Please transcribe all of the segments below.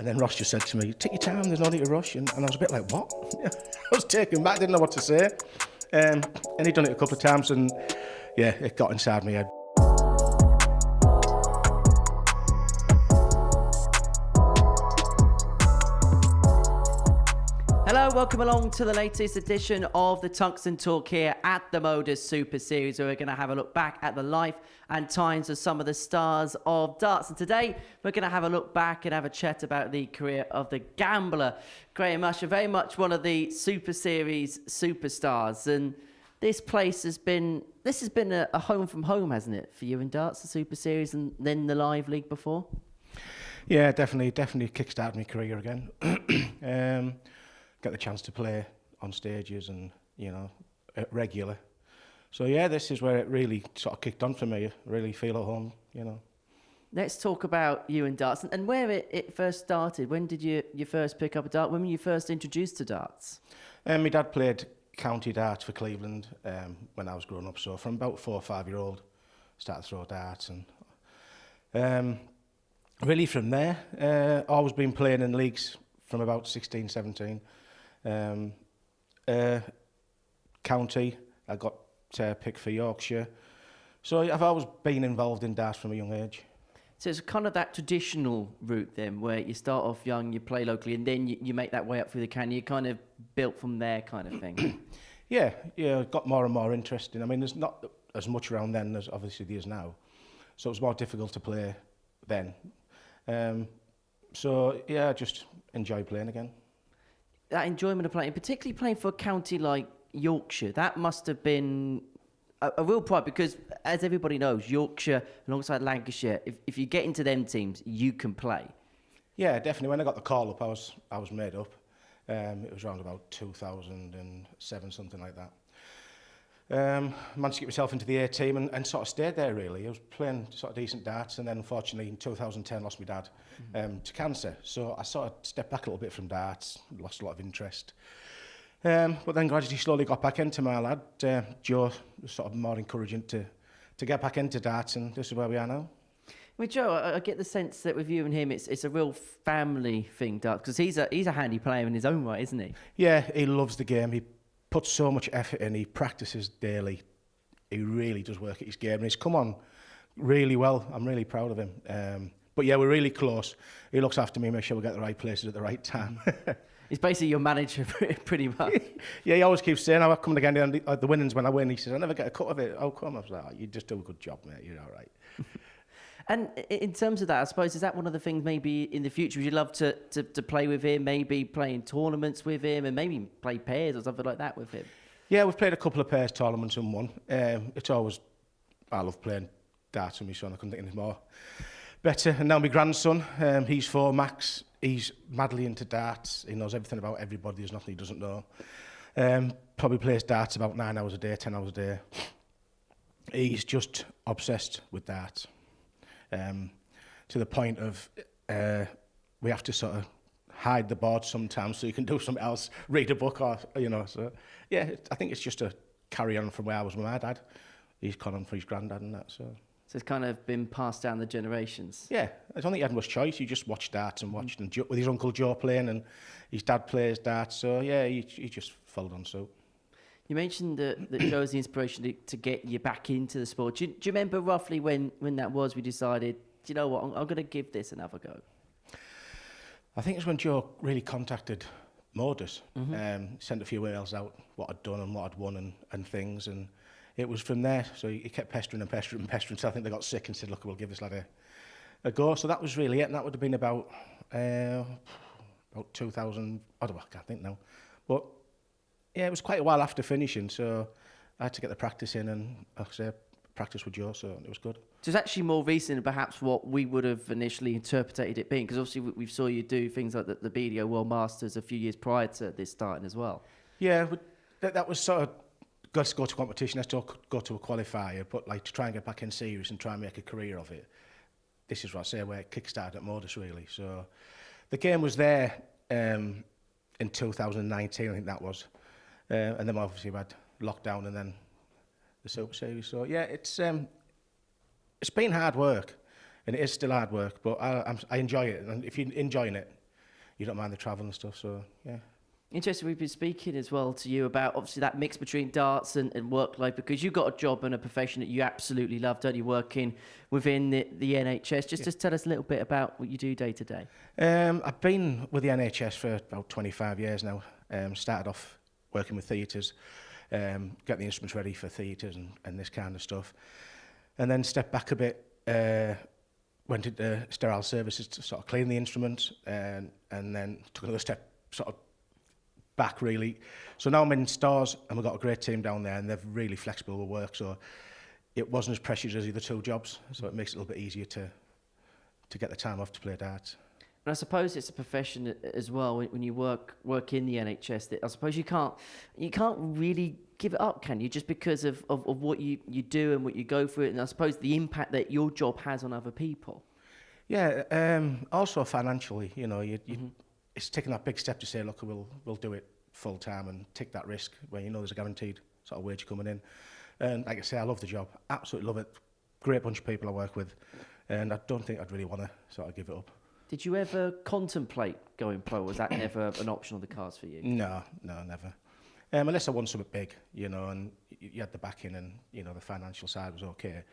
And then Ross just said to me, take your time, there's no need to rush. And I was a bit like, what? I was taken back, didn't know what to say. And he'd done it a couple of times and yeah, it got inside my head. Hello, welcome along to the latest edition of the Tungsten Talk here at the MODUS Super Series, where we're going to have a look back at the life and times of some of the stars of darts. And today, we're going to have a look back and have a chat about the career of the gambler, Graham Usher, very much one of the Super Series superstars. And this place has been a home from home, hasn't it, for you in darts, the Super Series and then the Live League before? Yeah, definitely kick-started my career again. Get the chance to play on stages and, you know, regular. So yeah, this is where it really sort of kicked on for me. I really feel at home, you know. Let's talk about you and darts and where it first started. When did you first pick up a dart? When were you first introduced to darts? My dad played county darts for Cleveland when I was growing up. So from about 4 or 5 year old, started to throw darts. And really from there, always been playing in leagues from about 16, 17. County, I got picked for Yorkshire. So I've always been involved in darts from a young age. So it's kind of that traditional route then, where you start off young, you play locally, and then you make that way up through the can. You kind of built from there kind of thing. Yeah, got more and more interesting. I mean, there's not as much around then as obviously there is now. So it was more difficult to play then. So yeah, I just enjoy playing again. That enjoyment of playing, particularly playing for a county like Yorkshire, that must have been a real pride, because as everybody knows, Yorkshire alongside Lancashire, if you get into them teams, you can play. Yeah, definitely. When I got the call up, I was made up. It was around about 2007, something like that. Managed to get myself into the A team and sort of stayed there really. I was playing sort of decent darts, and then unfortunately in 2010 lost my dad to cancer. So I sort of stepped back a little bit from darts, lost a lot of interest. But then gradually slowly got back into my lad. Joe was sort of more encouraging to get back into darts, and this is where we are now. Well, Joe, I get the sense that with you and him, it's a real family thing, darts, because he's a handy player in his own right, isn't he? Yeah, he loves the game. He puts so much effort in, he practices daily. He really does work at his game, and he's come on really well. I'm really proud of him. But yeah, we're really close. He looks after me, make sure we get the right places at the right time. He's basically your manager, pretty much. Yeah, he always keeps saying, I'll come again, and the winnings when I win, he says, I never get a cut of it. How come? I was like, you just do a good job, mate, you're all right. And in terms of that, I suppose, is that one of the things maybe in the future, would you love to play with him, maybe play in tournaments with him, and maybe play pairs or something like that with him? Yeah, we've played a couple of pairs tournaments and won. It's always, I love playing darts with my son, I couldn't think anything more better. And now my grandson, he's 4, Max, he's madly into darts. He knows everything about everybody, there's nothing he doesn't know. Probably plays darts about 9 hours a day, 10 hours a day. He's just obsessed with darts. To the point of we have to sort of hide the board sometimes so you can do something else, read a book or, you know. So, yeah, I think it's just a carry on from where I was with my dad. He's gone on for his granddad and that, so. So it's kind of been passed down the generations? Yeah, I don't think he had much choice. He just watched darts and watched, and with his Uncle Joe playing, and his dad plays darts, so yeah, he just followed on suit. You mentioned that Joe's the inspiration to get you back into the sport. Do you remember roughly when that was we decided, do you know what, I'm going to give this another go? I think it's when Joe really contacted MODUS, sent a few emails out, what I'd done and what I'd won and things, and it was from there. So he kept pestering, so I think they got sick and said, look, we'll give this lad a go. So that was really it, and that would have been about 2000, I can't think now. But yeah, it was quite a while after finishing, so I had to get the practice in, and like I say, practice with Joe, so it was good. So it's actually more recent than perhaps what we would have initially interpreted it being, because obviously we saw you do things like the BDO World Masters a few years prior to this starting as well. Yeah, that was sort of, got to go to competition, has to go to a qualifier, but like to try and get back in series and try and make a career of it. This is what I say, where it kick-started at MODUS really. So the game was there in 2019, I think that was. And then obviously we had lockdown and then the Super Series. So yeah, it's been hard work, and it is still hard work, but I enjoy it. And if you're enjoying it, you don't mind the travel and stuff. So yeah. Interesting, we've been speaking as well to you about obviously that mix between darts and work life, because you've got a job and a profession that you absolutely love, don't you, working within the NHS. Just tell us a little bit about what you do day to day. I've been with the NHS for about 25 years now. Started off working with theatres, getting the instruments ready for theatres and this kind of stuff. And then stepped back a bit, went into sterile services to sort of clean the instruments, and then took another step sort of back really. So now I'm in stores and we've got a great team down there and they're really flexible with work, so it wasn't as precious as the other two jobs, so it makes it a little bit easier to get the time off to play darts. And I suppose it's a profession as well when you work in the NHS that I suppose you can't really give it up, can you? Just because of what you do and what you go through, and I suppose the impact that your job has on other people. Yeah, also financially, you know, it's taking that big step to say, look, we'll do it full time and take that risk where you know there's a guaranteed sort of wage coming in. And like I say, I love the job, absolutely love it. Great bunch of people I work with, and I don't think I'd really want to sort of give it up. Did you ever contemplate going pro? Was that never an option on the cards for you? No, never. Unless I won something big, you know, and you had the backing and, you know, the financial side was okay.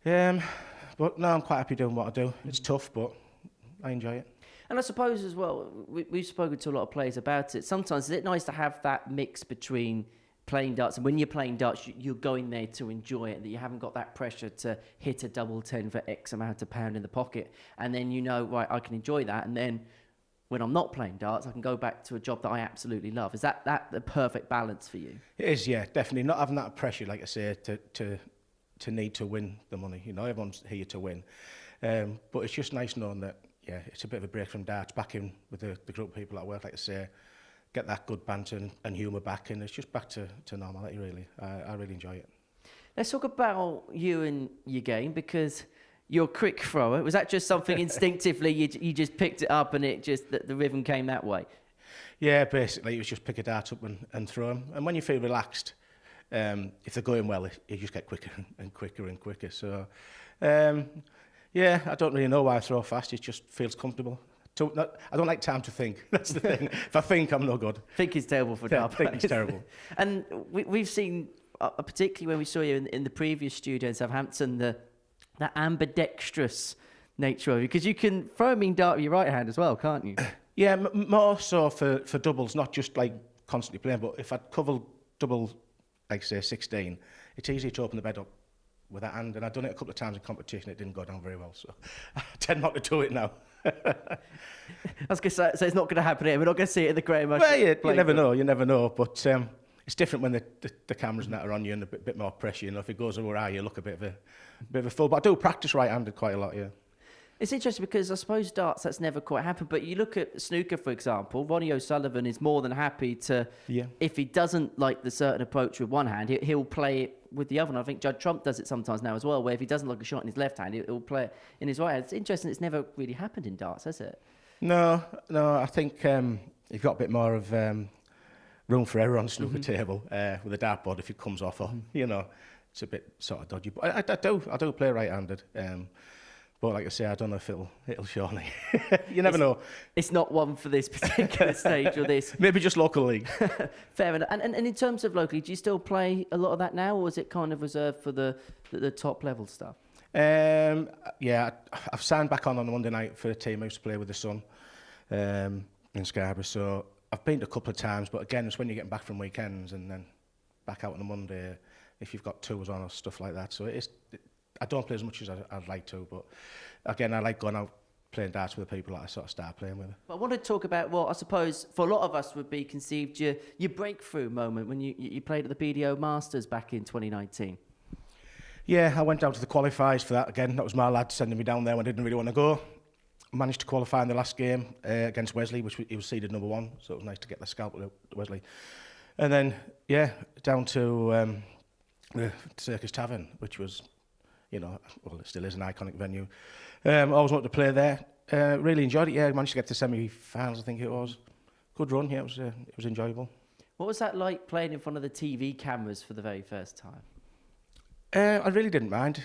But no, I'm quite happy doing what I do. It's tough, but I enjoy it. And I suppose as well, we've spoken to a lot of players about it. Sometimes is it nice to have that mix between playing darts, and when you're playing darts, you're going there to enjoy it, that you haven't got that pressure to hit a double 10 for X amount of pound in the pocket, and then you know, right, I can enjoy that, and then when I'm not playing darts, I can go back to a job that I absolutely love. Is that the perfect balance for you? It is, yeah, definitely. Not having that pressure, like I say, to need to win the money. You know, everyone's here to win. But it's just nice knowing that, yeah, it's a bit of a break from darts, back in with the group of people at work, like I say, get that good banter and humour back, and it's just back to normality, really. I really enjoy it. Let's talk about you and your game, because you're a quick thrower. Was that just something instinctively you just picked it up and it just the rhythm came that way? Yeah, basically, it was just pick a dart up and throw them. And when you feel relaxed, if they're going well, you just get quicker and quicker and quicker. So, yeah, I don't really know why I throw fast. It just feels comfortable. I don't like time to think. That's the thing. If I think, I'm no good. Think is terrible for dart. Think is terrible. And we've seen, particularly when we saw you in the previous studio in Southampton, the ambidextrous nature of it, because you can throw a mean dart with your right hand as well, can't you? Yeah, more so for doubles, not just like constantly playing, but if I'd cover double, like say 16, it's easy to open the bed up with that hand, and I've done it a couple of times in competition. It didn't go down very well, so I tend not to do it now. I was going to say, so it's not going to happen here. We're not going to see it in the Graham. Well, you never know, but it's different when the cameras and that are on you and a bit more pressure. You know, if it goes over you look a bit of a fool. But I do practice right-handed quite a lot, yeah. It's interesting because I suppose darts, that's never quite happened. But you look at snooker, for example, Ronnie O'Sullivan is more than happy to, if he doesn't like the certain approach with one hand, he'll play it with the other. And I think Judd Trump does it sometimes now as well, where if he doesn't like a shot in his left hand, he'll play it in his right hand. It's interesting, it's never really happened in darts, has it? No, I think you've got a bit more of room for error on the snooker table with a dartboard if it comes off, or, you know, it's a bit sort of dodgy. But I do play right-handed. But like I say, I don't know if it'll show me. You never know. It's not one for this particular stage or this. Maybe just local league. Fair enough. And in terms of locally, do you still play a lot of that now, or is it kind of reserved for the top level stuff? Yeah, I've signed back on a Monday night for a team I used to play with the Sun in Scarborough. So I've been to a couple of times, but again, it's when you're getting back from weekends and then back out on a Monday if you've got tours on or stuff like that. So I don't play as much as I'd like to, but again, I like going out playing darts with the people that I sort of start playing with. But I want to talk about what I suppose for a lot of us would be conceived your breakthrough moment when you played at the BDO Masters back in 2019. Yeah, I went down to the qualifiers for that again. That was my lad sending me down there when I didn't really want to go. Managed to qualify in the last game against Wesley, which he was seeded number 1, so it was nice to get the scalp with Wesley. And then, yeah, down to the Circus Tavern, which was, you know, well, it still is an iconic venue. Always wanted to play there. Really enjoyed it, yeah. Managed to get to semi-finals, I think it was. Good run, yeah, it was enjoyable. What was that like playing in front of the TV cameras for the very first time? I really didn't mind.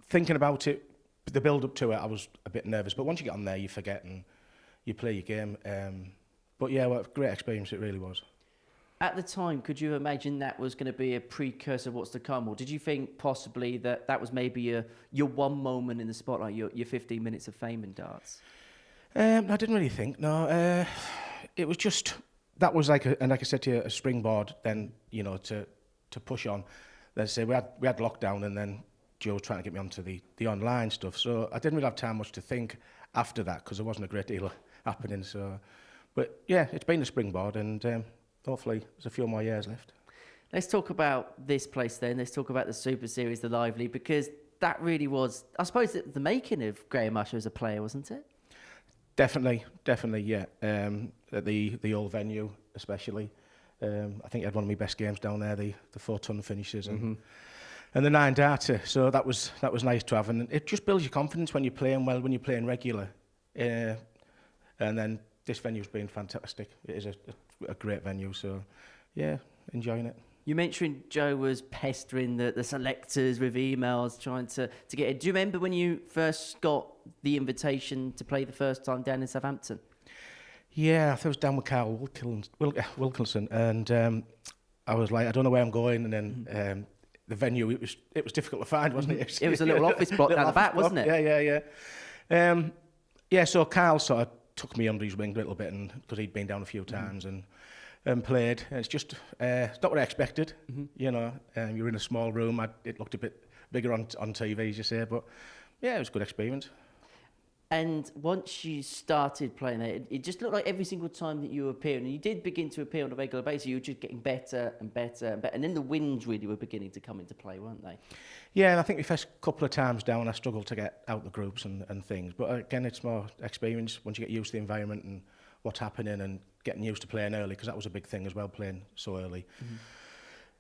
Thinking about it, the build-up to it, I was a bit nervous. But once you get on there, you forget and you play your game. But yeah, what a great experience it really was. At the time, could you imagine that was going to be a precursor of what's to come? Or did you think possibly that was maybe your one moment in the spotlight, your 15 minutes of fame in darts? I didn't really think, no. It was just, that was like I said to you, a springboard then, to push on. Let's say we had lockdown, and then Joe was trying to get me onto the online stuff. So I didn't really have time much to think after that, because there wasn't a great deal happening. So, but yeah, it's been a springboard, and hopefully there's a few more years left. Let's talk about this place then. Let's talk about the Super Series, the Lively, because that really was, I suppose, the making of Graham Usher as a player, wasn't it? Definitely, yeah. At the old venue, especially. I think I had one of my best games down there, the 4-ton finishes and the 9-darter. So that was nice to have, and it just builds your confidence when you're playing well, when you're playing regular. And then this venue's been fantastic. It is a great venue, so yeah, enjoying it. You mentioned Joe was pestering the selectors with emails, trying to get it. Do you remember when you first got the invitation to play the first time down in Southampton? Yeah, I think it was down with Carl Wilkinson, and I was like, I don't know where I'm going, and then the venue, it was difficult to find, wasn't it? It was a little office block down the back, wasn't it? Yeah. Yeah, so Carl sort of took me under his wing a little bit, and because he'd been down a few times and played. And it's just it's not what I expected. You're in a small room. It looked a bit bigger on TV, as you say, but yeah, it was a good experience. And once you started playing there, it just looked like every single time that you appeared, and you did begin to appear on a regular basis, you were just getting better and better and better. And then the wins really were beginning to come into play, weren't they? Yeah, and I think the first couple of times down, I struggled to get out the groups and things. But again, it's more experience once you get used to the environment and what's happening and getting used to playing early, because that was a big thing as well, playing so early.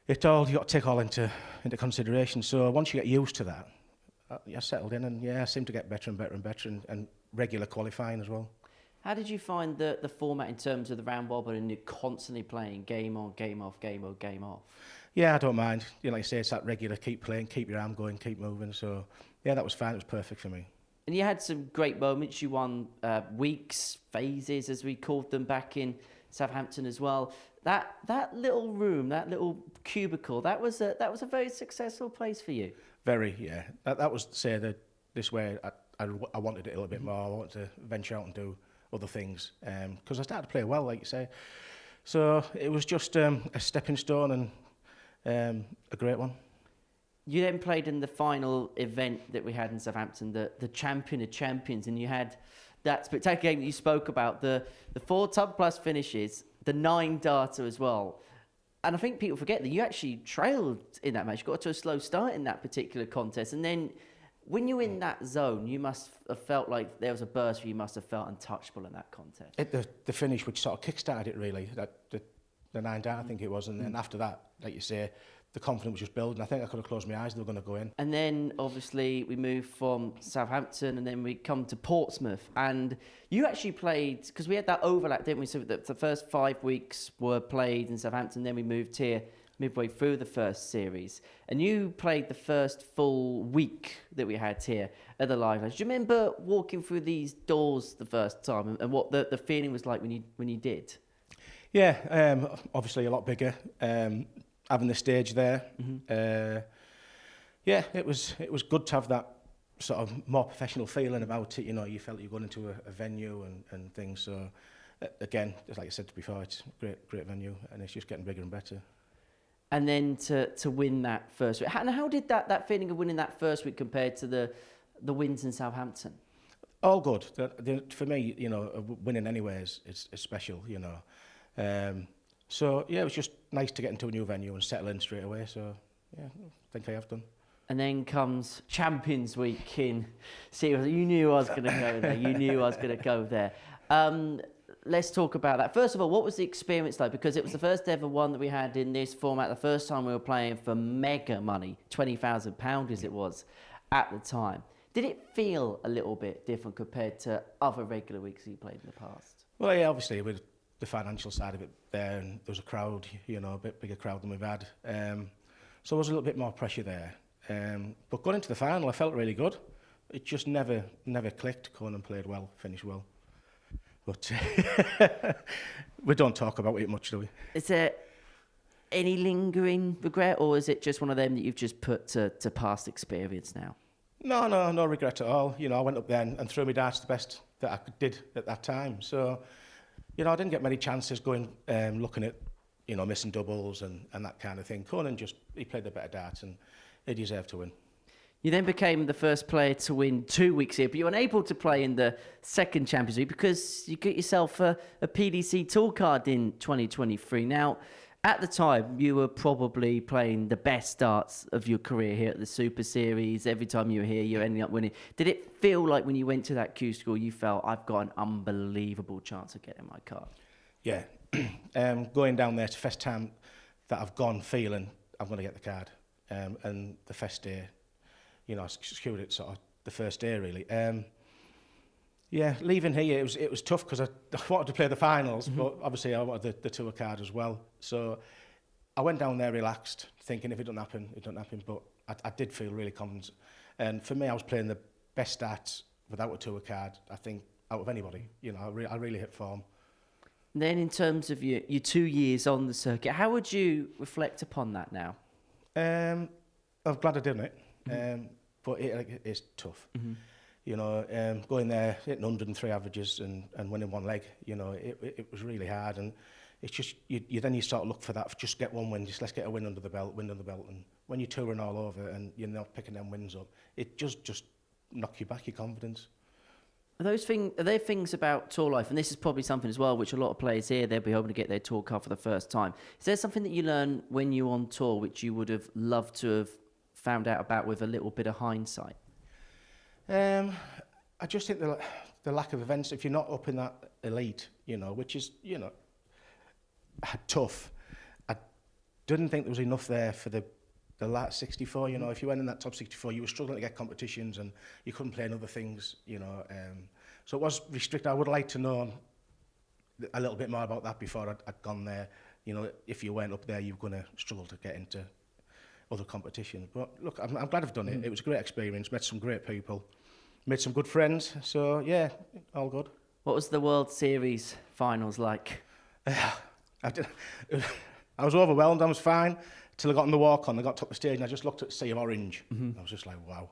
You got to take all into consideration. So once you get used to that, I settled in, and yeah, I seem to get better and better and better, and regular qualifying as well. How did you find the format in terms of the round robin, and you're constantly playing game on, game off, game on, game off? Yeah, I don't mind. Like you say, it's that regular, keep playing, keep your arm going, keep moving. So yeah, that was fine. It was perfect for me. And you had some great moments. You won weeks, phases, as we called them back in Southampton as well. That little room, that little cubicle, that was a very successful place for you. Very, yeah. That was, say, this way I wanted it a little bit more. I wanted to venture out and do other things, because I started to play well, like you say. So it was just a stepping stone, and a great one. You then played in the final event that we had in Southampton, the Champion of Champions, and you had that spectacular game that you spoke about, the 4-ton plus finishes, the 9-darter as well. And I think people forget that you actually trailed in that match. You got to a slow start in that particular contest. And then when you're in that zone, you must have felt like there was a burst where you must have felt untouchable in that contest. The finish, which sort of kick-started it, really, the 9-dart, I think it was. And then after that, like you say, the confidence was just building. I think I could have closed my eyes, they were going to go in. And then, obviously, we moved from Southampton, and then we come to Portsmouth. And you actually played, because we had that overlap, didn't we? So the first 5 weeks were played in Southampton, then we moved here midway through the first series. And you played the first full week that we had here at the Live Lounge. Do you remember walking through these doors the first time, and what the feeling was like when you did? Yeah, obviously a lot bigger. Having the stage there, yeah, it was good to have that sort of more professional feeling about it. You felt you're going into a venue and things. So again, just like I said before, it's a great venue, and it's just getting bigger and better. And then to win that first week, how did that feeling of winning that first week compared to the wins in Southampton? All good. For me, winning anyway is special. So yeah, it was just nice to get into a new venue and settle in straight away. So yeah, I think I have done. And then comes Champions Week in series. You knew I was going to go there. You knew I was going to go there. Let's talk about that. First of all, what was the experience like? Because it was the first ever one that we had in this format. The first time we were playing for mega money, £20,000 as it was at the time. Did it feel a little bit different compared to other regular weeks you played in the past? Well, yeah, obviously with the financial side of it there, and there was a crowd, a bit bigger crowd than we've had. So there was a little bit more pressure there. But going into the final, I felt really good. It just never clicked. Conan played well, finished well. But we don't talk about it much, do we? Is there any lingering regret, or is it just one of them that you've just put to past experience now? No regret at all. I went up there and threw my darts the best that I did at that time. So, I didn't get many chances going, looking at, missing doubles and that kind of thing. Conan he played the better darts and he deserved to win. You then became the first player to win 2 weeks here, but you were unable to play in the second Champions League because you got yourself a PDC Tour card in 2023. Now, at the time, you were probably playing the best darts of your career here at the Super Series. Every time you were here, you ended up winning. Did it feel like when you went to that Q school, you felt, I've got an unbelievable chance of getting my card? Yeah. Going down there, it's the first time that I've gone feeling I'm going to get the card. And the first day, I secured it sort of the first day, really. Leaving here, it was tough because I wanted to play the finals, but obviously I wanted the tour card as well. So I went down there relaxed, thinking if it don't happen, it don't happen. But I did feel really confident. And for me, I was playing the best darts without a tour card, I think, out of anybody. I really hit form. Then in terms of your 2 years on the circuit, how would you reflect upon that now? I'm glad I did it, but it's tough. Going there, hitting 103 averages and winning one leg, it was really hard. And it's just, you start to look for that, just get one win, just let's get a win under the belt. And when you're touring all over and you're not picking them wins up, it just knock you back, your confidence. Are there things about tour life, and this is probably something as well, which a lot of players here, they'll be hoping to get their tour card for the first time. Is there something that you learn when you're on tour, which you would have loved to have found out about with a little bit of hindsight? I just think the lack of events, if you're not up in that elite, which is, tough. I didn't think there was enough there for the last 64, if you went in that top 64, you were struggling to get competitions and you couldn't play in other things, so it was restricted. I would like to know a little bit more about that before I'd gone there. If you weren't up there, you were going to struggle to get into other competitions. But look, I'm glad I've done it. It was a great experience, met some great people, made some good friends, so yeah, all good. What was the World Series finals like? I was overwhelmed, I was fine, till I got on the walk-on, I got to the stage and I just looked at the sea of orange. I was just like, wow.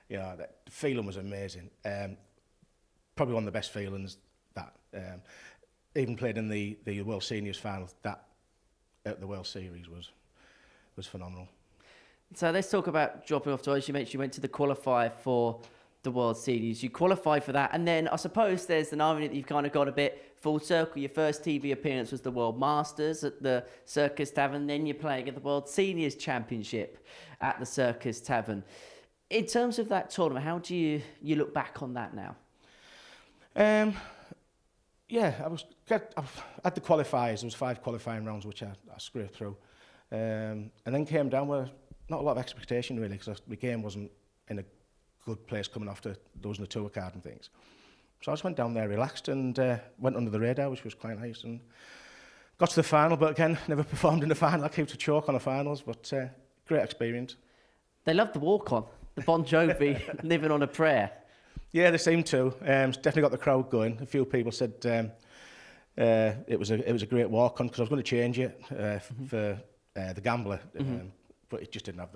The feeling was amazing. Probably one of the best feelings that, even played in the World Seniors final, that at the World Series was phenomenal. So let's talk about dropping off to us. You mentioned you went to the qualifier for the World Series. You qualified for that, and then I suppose there's an argument that you've kind of got a bit full circle. Your first TV appearance was the World Masters at the Circus Tavern, then you're playing at the World Seniors Championship at the Circus Tavern. In terms of that tournament, how do you look back on that now? I had the qualifiers. There was 5 qualifying rounds which I scraped through, and then came down with not a lot of expectation really, because the game wasn't in a good place coming after there wasn't a tour card and things. So I just went down there relaxed and went under the radar, which was quite nice, and got to the final, but again, never performed in the final. I came to choke on the finals, but great experience. They loved the walk-on, the Bon Jovi, Living on a Prayer. Yeah, they seemed to. Definitely got the crowd going. A few people said it was a great walk-on, because I was going to change it for the Gambler, but it just didn't have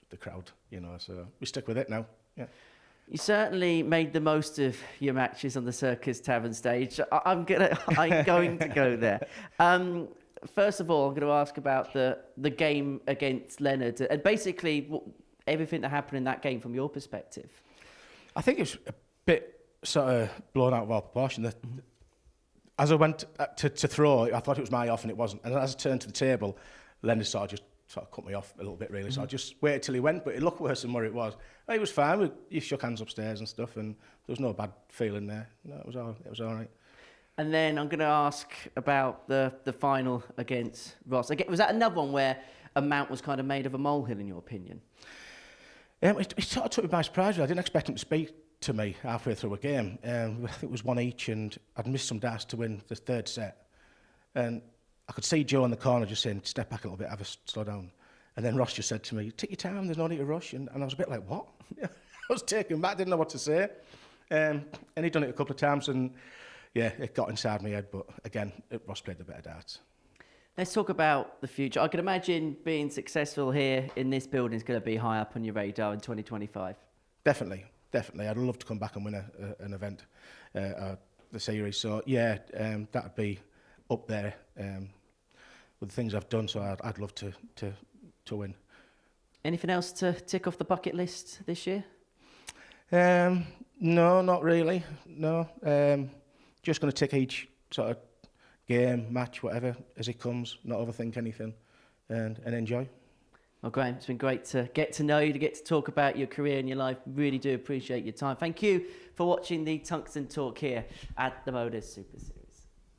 the crowd, so we stick with it now. Yeah. You certainly made the most of your matches on the Circus Tavern stage. I'm going to go there. First of all, I'm going to ask about the game against Leonard and basically everything that happened in that game from your perspective. I think it was a bit sort of blown out of our proportion. As I went to throw, I thought it was my off and it wasn't. And as I turned to the table, Leonard sort of cut me off a little bit, really. So I just waited till he went, but it looked worse than what it was. It was fine. You shook hands upstairs and stuff, and there was no bad feeling there. No, it was all right. And then I'm going to ask about the final against Ross. Again, was that another one where a mount was kind of made of a molehill, in your opinion? It sort of took me by surprise. I didn't expect him to speak to me halfway through a game. I think it was 1 each, and I'd missed some darts to win the third set. And I could see Joe in the corner just saying, step back a little bit, have a slow down. And then Ross just said to me, take your time, there's no need to rush. And I was a bit like, what? I was taken back, didn't know what to say. And he'd done it a couple of times, and yeah, it got inside my head. But again, Ross played the better darts. Let's talk about the future. I can imagine being successful here in this building is going to be high up on your radar in 2025. Definitely. I'd love to come back and win an event, the series. So yeah, that'd be up there with the things I've done. So I'd love to win. Anything else to tick off the bucket list this year? No, not really. No, just going to tick each sort of game, match, whatever as it comes. Not overthink anything, and enjoy. Well, Graham, it's been great to get to know you, to get to talk about your career and your life. Really do appreciate your time. Thank you for watching the Tungsten Talk here at the MODUS Super Series.